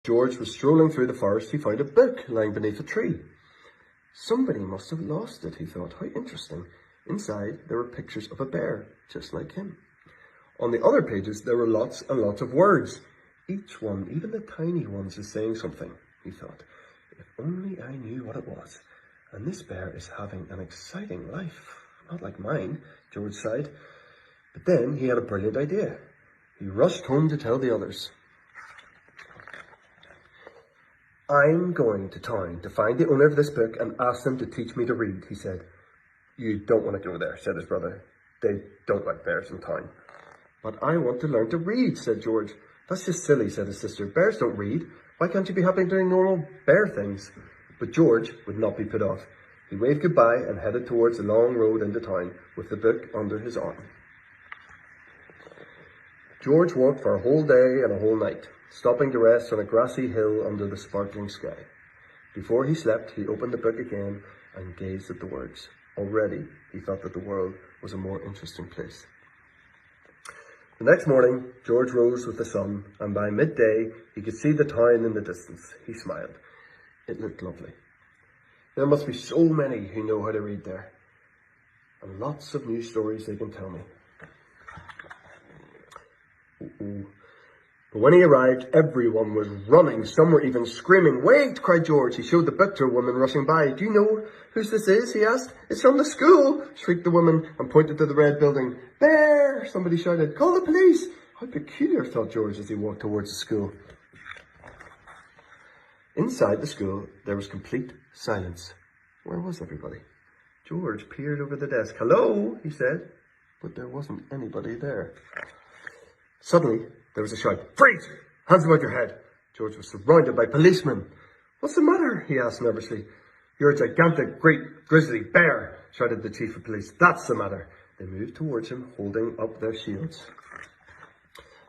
George was strolling through the forest, he found a book lying beneath a tree. Somebody must have lost it, he thought. How interesting. Inside, there were pictures of a bear, just like him. On the other pages, there were lots and lots of words. Each one, even the tiny ones, is saying something, he thought. If only I knew what it was. And this bear is having an exciting life. Not like mine, George sighed. But then he had a brilliant idea. He rushed home to tell the others. I'm going to town to find the owner of this book and ask them to teach me to read, he said. You don't want to go there, said his brother. They don't like bears in town. But I want to learn to read, said George. That's just silly, said his sister. Bears don't read. Why can't you be happy doing normal bear things? But George would not be put off. He waved goodbye and headed towards the long road into town with the book under his arm. George walked for a whole day and a whole night, stopping to rest on a grassy hill under the sparkling sky. Before he slept, he opened the book again and gazed at the words. Already, he thought that the world was a more interesting place. The next morning, George rose with the sun, and by midday, he could see the town in the distance. He smiled. It looked lovely. There must be so many who know how to read there, and lots of new stories they can tell me. But when he arrived, everyone was running. Some were even screaming. Wait, cried George. He showed the book to a woman rushing by. Do you know whose this is? He asked. It's from the school, shrieked the woman and pointed to the red building. Bear! Somebody shouted. Call the police! How peculiar, thought George as he walked towards the school. Inside the school, there was complete silence. Where was everybody? George peered over the desk. Hello, he said, but there wasn't anybody there. Suddenly, there was a shout. Freeze! Hands above your head! George was surrounded by policemen. What's the matter? He asked nervously. You're a gigantic, great, grizzly bear, shouted the chief of police. That's the matter. They moved towards him, holding up their shields.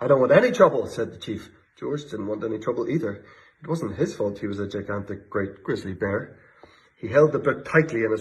I don't want any trouble, said the chief. George didn't want any trouble either. It wasn't his fault he was a gigantic, great, grizzly bear. He held the book tightly in his